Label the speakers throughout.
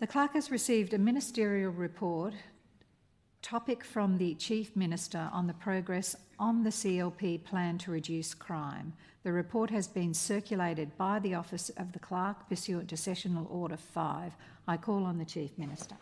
Speaker 1: The clerk has received a ministerial report topic from the Chief Minister on the progress on the CLP plan to reduce crime. The report has been circulated by the Office of the Clerk pursuant to Sessional Order 5. I call on the Chief Minister.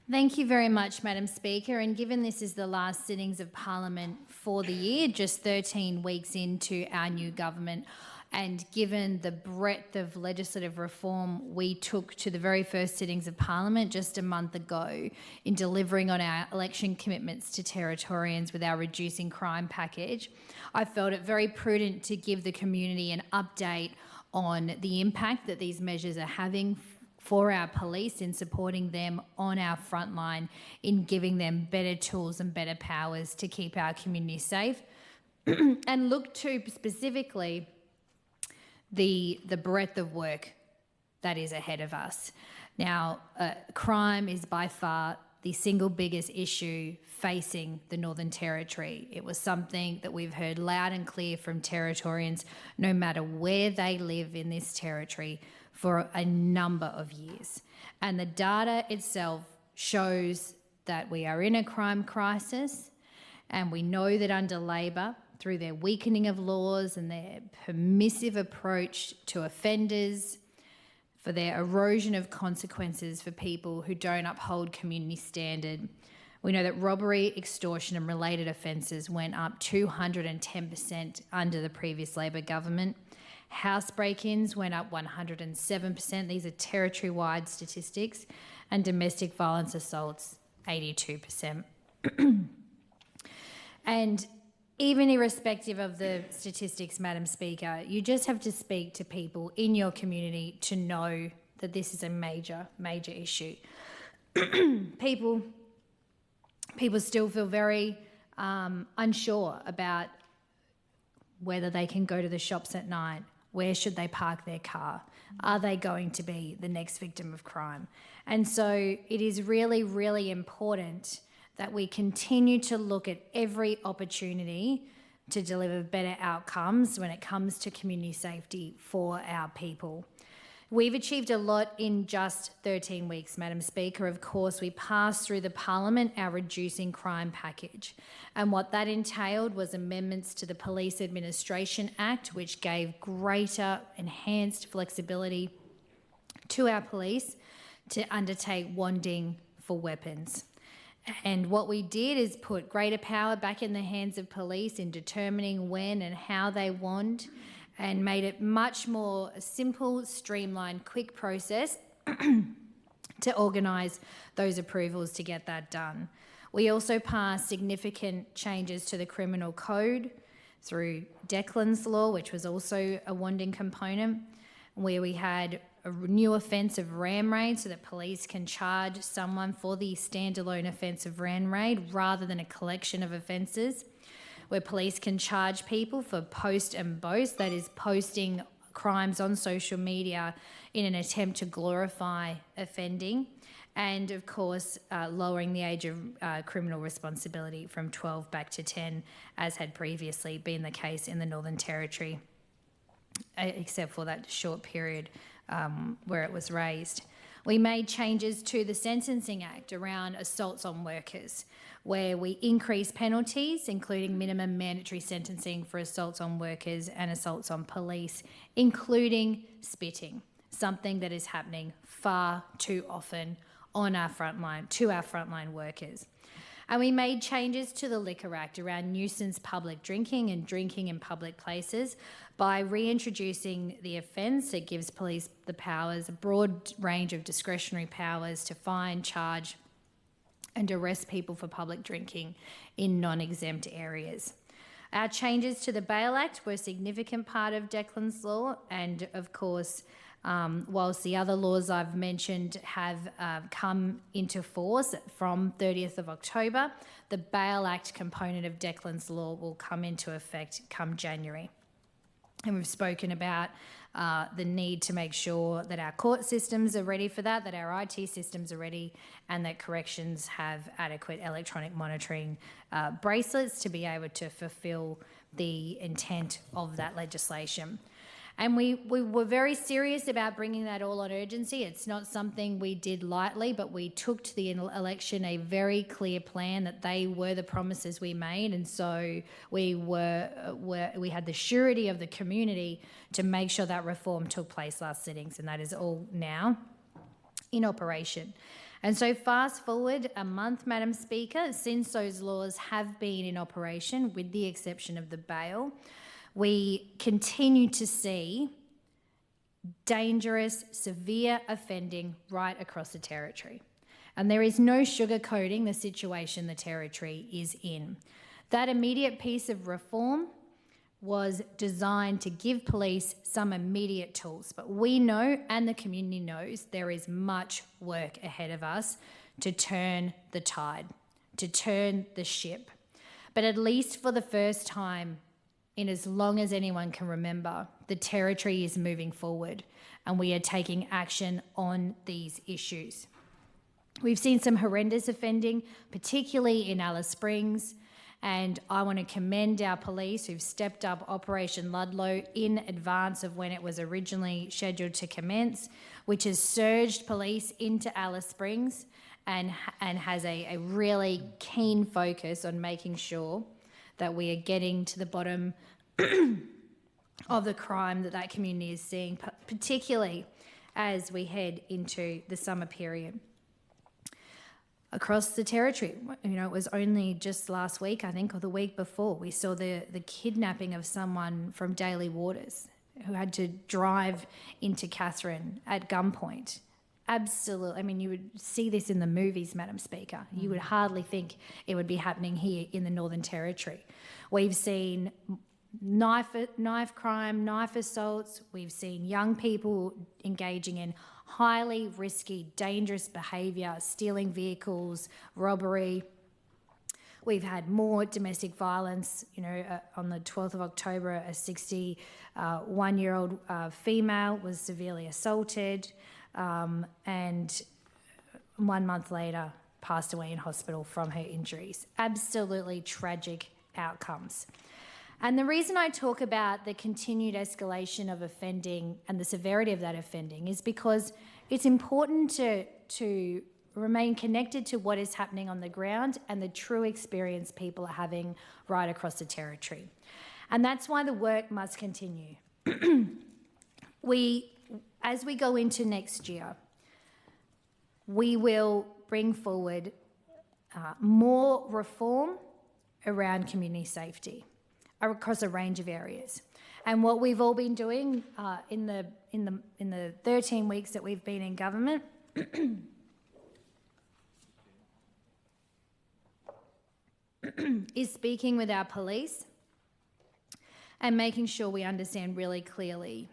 Speaker 2: Thank you very much, Madam Speaker. And given this is the last sittings of Parliament for the year, just 13 weeks into our new government, and given the breadth of legislative reform we took to the very first sittings of Parliament just a month ago in delivering on our election commitments to Territorians with our reducing crime package, I felt it very prudent to give the community an update on the impact that these measures are having for our police in supporting them on our front line, in giving them better tools and better powers to keep our community safe, and look to specifically the breadth of work that is ahead of us. Now, crime is by far the single biggest issue facing the Northern Territory. It was something that we've heard loud and clear from Territorians, no matter where they live in this territory, for a number of years. And the data itself shows that we are in a crime crisis, and we know that under Labor, through their weakening of laws and their permissive approach to offenders, for their erosion of consequences for people who don't uphold community standard. We know that robbery, extortion and related offences went up 210% under the previous Labor government. House break-ins went up 107%. These are territory-wide statistics. And domestic violence assaults, 82%. And even irrespective of the statistics, Madam Speaker, you just have to speak to people in your community to know that this is a major, major issue. People still feel very unsure about whether they can go to the shops at night. Where should they park their car? Are they going to be the next victim of crime? And so it is really, really important that we continue to look at every opportunity to deliver better outcomes when it comes to community safety for our people. We've achieved a lot in just 13 weeks, Madam Speaker. Of course, we passed through the Parliament our reducing crime package. And what that entailed was amendments to the Police Administration Act, which gave greater enhanced flexibility to our police to undertake wanding for weapons. And what we did is put greater power back in the hands of police in determining when and how they wand, and made it much more a simple, streamlined, quick process to organise those approvals to get that done. We also passed significant changes to the criminal code through Declan's Law, which was also a wanding component, where we had a new offence of ram raid so that police can charge someone for the standalone offence of ram raid rather than a collection of offences, where police can charge people for post and boast, that is posting crimes on social media in an attempt to glorify offending, and of course lowering the age of criminal responsibility from 12 back to 10, as had previously been the case in the Northern Territory, except for that short period where it was raised. We made changes to the Sentencing Act around assaults on workers, where we increased penalties, including minimum mandatory sentencing for assaults on workers and assaults on police, including spitting, something that is happening far too often on our frontline, to our frontline workers. And we made changes to the Liquor Act around nuisance public drinking and drinking in public places by reintroducing the offence that gives police the powers, a broad range of discretionary powers to fine, charge and arrest people for public drinking in non-exempt areas. Our changes to the Bail Act were a significant part of Declan's Law, and of course, whilst the other laws I've mentioned have come into force from 30th of October, the Bail Act component of Declan's Law will come into effect come January. And we've spoken about the need to make sure that our court systems are ready for that our IT systems are ready, and that corrections have adequate electronic monitoring bracelets to be able to fulfil the intent of that legislation. And we were very serious about bringing that all on urgency. It's not something we did lightly, but we took to the election a very clear plan that they were the promises we made. And so we had the surety of the community to make sure that reform took place last sittings, and that is all now in operation. And so fast forward a month, Madam Speaker, since those laws have been in operation, with the exception of the bail, we continue to see dangerous, severe offending right across the Territory. And there is no sugarcoating the situation the Territory is in. That immediate piece of reform was designed to give police some immediate tools. But we know, and the community knows, there is much work ahead of us to turn the tide, to turn the ship. But at least for the first time in as long as anyone can remember, the Territory is moving forward and we are taking action on these issues. We've seen some horrendous offending, particularly in Alice Springs, and I want to commend our police who've stepped up Operation Ludlow in advance of when it was originally scheduled to commence, which has surged police into Alice Springs and has a really keen focus on making sure that we are getting to the bottom of the crime that community is seeing, particularly as we head into the summer period. Across the Territory, it was only just last week, I think, or the week before, we saw the kidnapping of someone from Daily Waters who had to drive into Katherine at gunpoint. Absolutely. You would see this in the movies, Madam Speaker. You would hardly think it would be happening here in the Northern Territory. We've seen knife crime, knife assaults. We've seen young people engaging in highly risky, dangerous behaviour, stealing vehicles, robbery. We've had more domestic violence. On the 12th of October, a 61-year-old female was severely assaulted. And 1 month later passed away in hospital from her injuries. Absolutely tragic outcomes. And the reason I talk about the continued escalation of offending and the severity of that offending is because it's important to remain connected to what is happening on the ground and the true experience people are having right across the Territory. And that's why the work must continue. As we go into next year, we will bring forward more reform around community safety across a range of areas. And what we've all been doing in the 13 weeks that we've been in government is speaking with our police and making sure we understand really clearly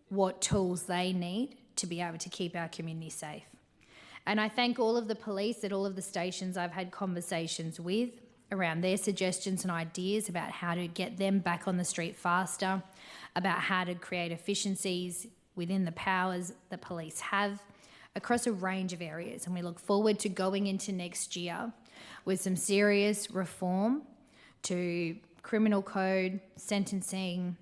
Speaker 2: what tools they need to be able to keep our community safe. And I thank all of the police at all of the stations I've had conversations with around their suggestions and ideas about how to get them back on the street faster, about how to create efficiencies within the powers that police have across a range of areas. And we look forward to going into next year with some serious reform to Criminal Code, sentencing,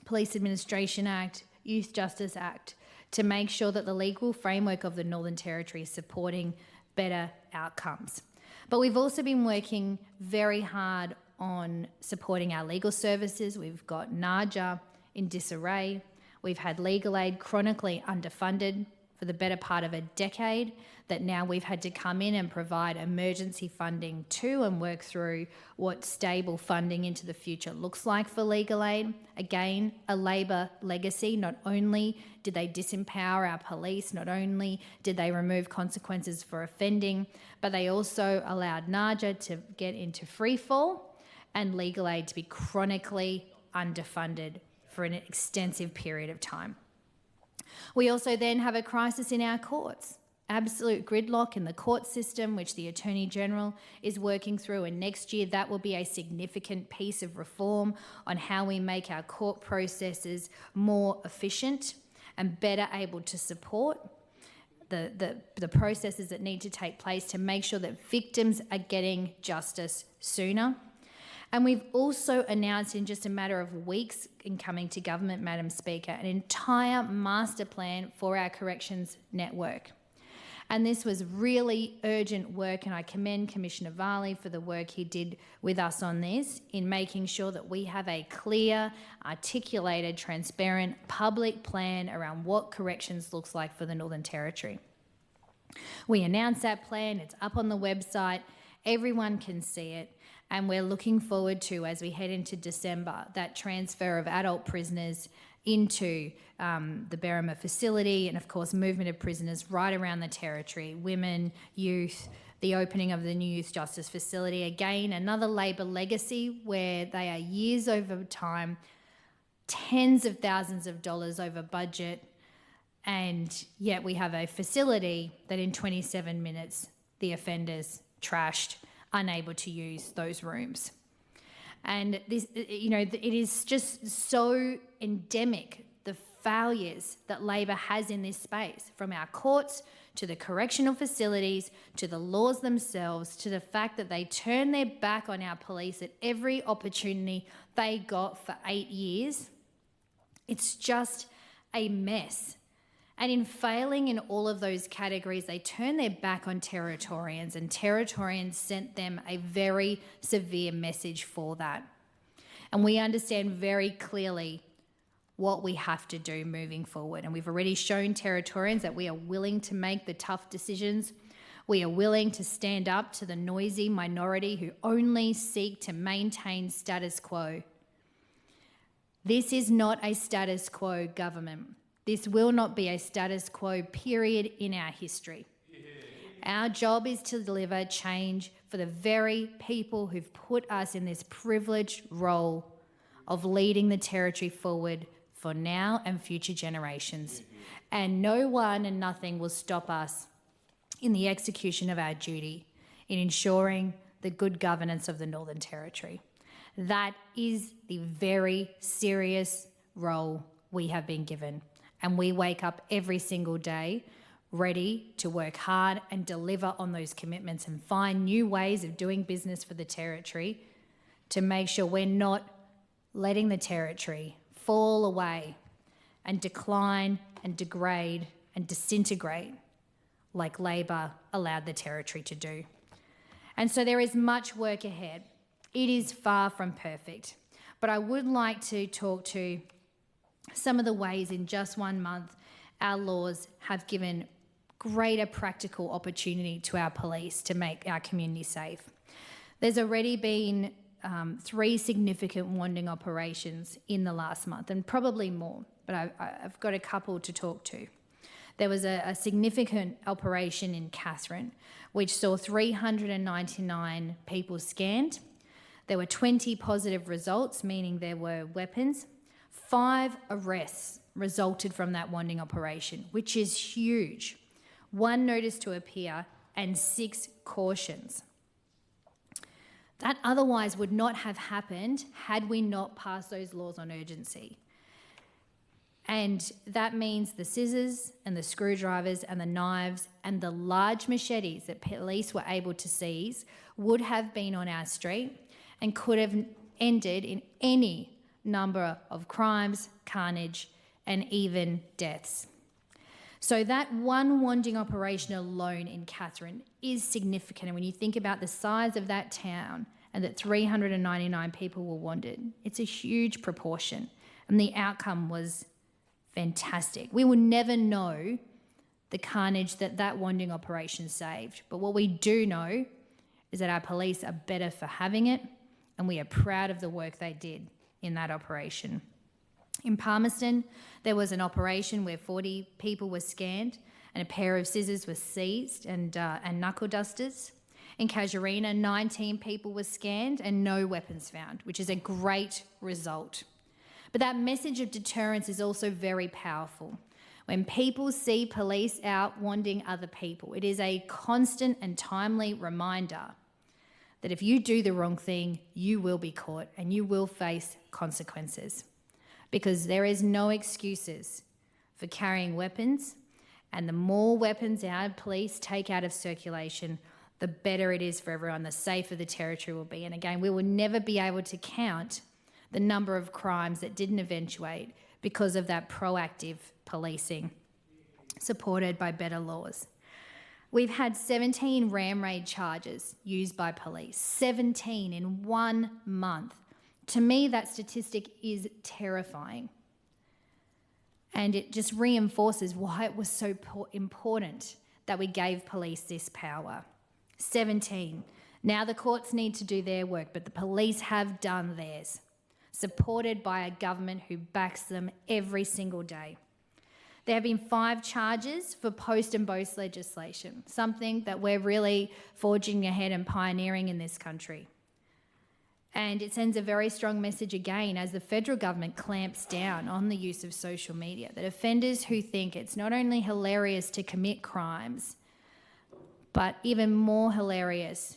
Speaker 2: Police Administration Act, Youth Justice Act, to make sure that the legal framework of the Northern Territory is supporting better outcomes. But we've also been working very hard on supporting our legal services. We've got NAAJA in disarray. We've had legal aid chronically underfunded for the better part of a decade, that now we've had to come in and provide emergency funding to and work through what stable funding into the future looks like for legal aid. Again, a Labor legacy. Not only did they disempower our police, not only did they remove consequences for offending, but they also allowed NAAJA to get into free fall and legal aid to be chronically underfunded for an extensive period of time. We also then have a crisis in our courts. Absolute gridlock in the court system, which the Attorney General is working through, and next year that will be a significant piece of reform on how we make our court processes more efficient and better able to support the processes that need to take place to make sure that victims are getting justice sooner. And we've also announced in just a matter of weeks in coming to government, Madam Speaker, an entire master plan for our corrections network. And this was really urgent work, and I commend Commissioner Varley for the work he did with us on this in making sure that we have a clear, articulated, transparent public plan around what corrections looks like for the Northern Territory. We announced that plan, it's up on the website, everyone can see it, and we're looking forward to, as we head into December, that transfer of adult prisoners into the Berrima facility, and of course movement of prisoners right around the Territory, women, youth, the opening of the new youth justice facility. Again, another Labor legacy where they are years over time, tens of thousands of dollars over budget, and yet we have a facility that in 27 minutes the offenders trashed, unable to use those rooms. And this, you know, it is just so endemic, the failures that Labor has in this space, from our courts to the correctional facilities to the laws themselves, to the fact that they turn their back on our police at every opportunity they got for 8 years. It's just a mess. And in failing in all of those categories, they turned their back on Territorians, and Territorians sent them a very severe message for that. And we understand very clearly what we have to do moving forward. And we've already shown Territorians that we are willing to make the tough decisions. We are willing to stand up to the noisy minority who only seek to maintain status quo. This is not a status quo government. This will not be a status quo period in our history. Our job is to deliver change for the very people who've put us in this privileged role of leading the Territory forward for now and future generations. And no one and nothing will stop us in the execution of our duty in ensuring the good governance of the Northern Territory. That is the very serious role we have been given. And we wake up every single day ready to work hard and deliver on those commitments and find new ways of doing business for the Territory to make sure we're not letting the Territory fall away and decline and degrade and disintegrate like Labor allowed the Territory to do. And so there is much work ahead. It is far from perfect. But I would like to talk to some of the ways in just 1 month our laws have given greater practical opportunity to our police to make our community safe. There's already been 3 significant wanding operations in the last month, and probably more, but I've got a couple to talk to. There was a significant operation in Katherine, which saw 399 people scanned. There were 20 positive results, meaning there were weapons. 5 arrests resulted from that wanding operation, which is huge. 1 notice to appear and 6 cautions. That otherwise would not have happened had we not passed those laws on urgency. And that means the scissors and the screwdrivers and the knives and the large machetes that police were able to seize would have been on our street and could have ended in any number of crimes, carnage, and even deaths. So that one wanding operation alone in Katherine is significant. And when you think about the size of that town and that 399 people were wanted, it's a huge proportion. And the outcome was fantastic. We will never know the carnage that that wanding operation saved. But what we do know is that our police are better for having it, and we are proud of the work they did in that operation. In Palmerston, there was an operation where 40 people were scanned and a pair of scissors were seized and knuckle dusters. In Casuarina, 19 people were scanned and no weapons found, which is a great result. But that message of deterrence is also very powerful. When people see police out wanding other people, it is a constant and timely reminder that if you do the wrong thing, you will be caught and you will face consequences. Because there is no excuses for carrying weapons, and the more weapons our police take out of circulation, the better it is for everyone, the safer the territory will be. And again, we will never be able to count the number of crimes that didn't eventuate because of that proactive policing supported by better laws. We've had 17 ram raid charges used by police, 17 in 1 month. To me, that statistic is terrifying. And it just reinforces why it was so important that we gave police this power. 17. Now the courts need to do their work, but the police have done theirs, supported by a government who backs them every single day. There have been 5 charges for post and boast legislation, something that we're really forging ahead and pioneering in this country. And it sends a very strong message again as the federal government clamps down on the use of social media, that offenders who think it's not only hilarious to commit crimes, but even more hilarious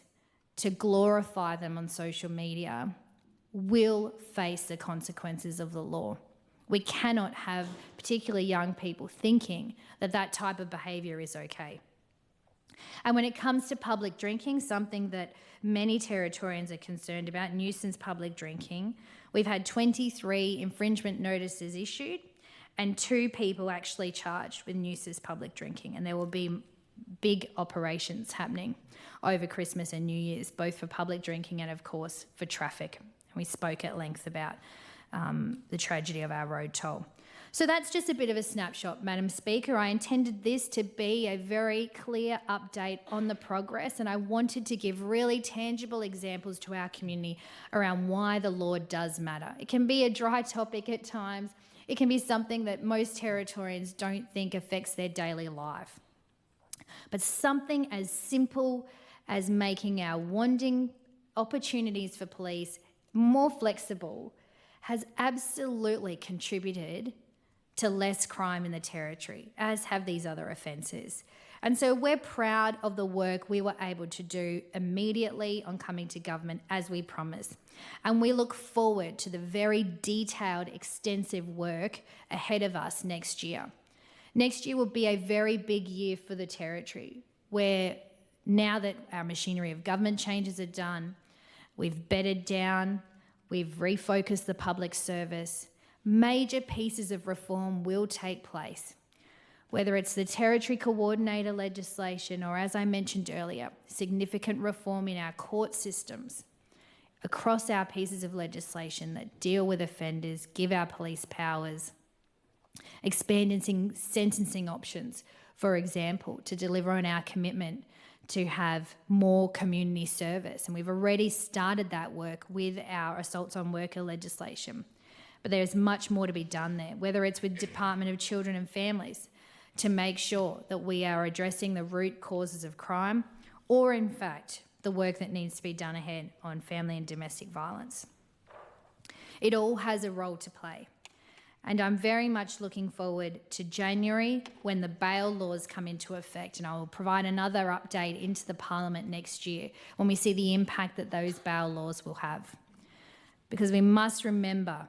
Speaker 2: to glorify them on social media will face the consequences of the law. We cannot have particularly young people thinking that that type of behaviour is okay. And when it comes to public drinking, something that many Territorians are concerned about, nuisance public drinking, we've had 23 infringement notices issued and 2 people actually charged with nuisance public drinking. And there will be big operations happening over Christmas and New Year's, both for public drinking and, of course, for traffic. We spoke at length about the tragedy of our road toll. So that's just a bit of a snapshot, Madam Speaker. I intended this to be a very clear update on the progress, and I wanted to give really tangible examples to our community around why the law does matter. It can be a dry topic at times. It can be something that most Territorians don't think affects their daily life. But something as simple as making our wanting opportunities for police more flexible has absolutely contributed to less crime in the Territory, as have these other offences. And so we're proud of the work we were able to do immediately on coming to government, as we promised. And we look forward to the very detailed, extensive work ahead of us next year. Next year will be a very big year for the Territory, where now that our machinery of government changes are done, we've bedded down, we've refocused the public service, major pieces of reform will take place, whether it's the Territory Coordinator legislation or, as I mentioned earlier, significant reform in our court systems across our pieces of legislation that deal with offenders, give our police powers, expanding sentencing options, for example, to deliver on our commitment to have more community service. And we've already started that work with our assaults on worker legislation. But there's much more to be done there, whether it's with Department of Children and Families to make sure that we are addressing the root causes of crime, or in fact, the work that needs to be done ahead on family and domestic violence. It all has a role to play. And I'm very much looking forward to January when the bail laws come into effect, and I will provide another update into the Parliament next year when we see the impact that those bail laws will have. Because we must remember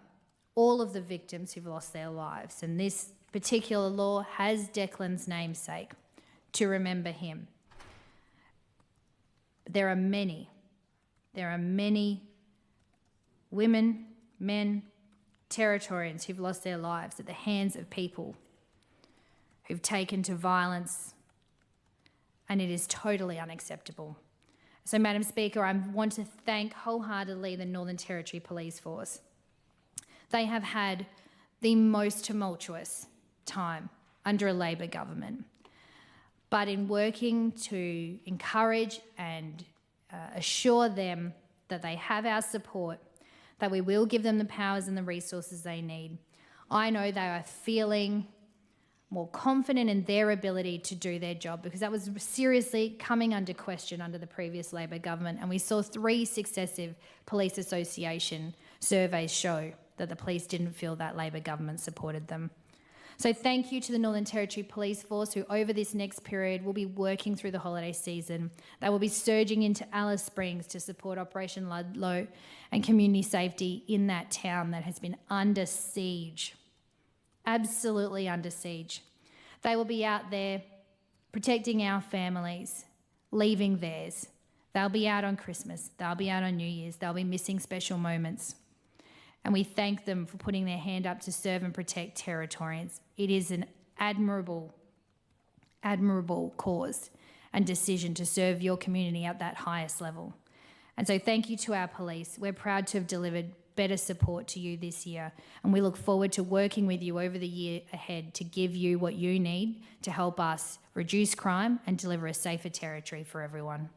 Speaker 2: all of the victims who've lost their lives, and this particular law has Declan's namesake to remember him. There are many women, men, Territorians who've lost their lives at the hands of people who've taken to violence, and it is totally unacceptable. So, Madam Speaker, I want to thank wholeheartedly the Northern Territory Police Force. They have had the most tumultuous time under a Labor government, but in working to encourage and assure them that they have our support, that we will give them the powers and the resources they need, I know they are feeling more confident in their ability to do their job, because that was seriously coming under question under the previous Labor government. And we saw 3 successive police association surveys show that the police didn't feel that Labor government supported them. So thank you to the Northern Territory Police Force, who over this next period will be working through the holiday season. They will be surging into Alice Springs to support Operation Ludlow and community safety in that town that has been under siege, absolutely under siege. They will be out there protecting our families, leaving theirs. They'll be out on Christmas, they'll be out on New Year's, they'll be missing special moments. And we thank them for putting their hand up to serve and protect Territorians. It is an admirable cause and decision to serve your community at that highest level. And so thank you to our police. We're proud to have delivered better support to you this year, and we look forward to working with you over the year ahead to give you what you need to help us reduce crime and deliver a safer Territory for everyone.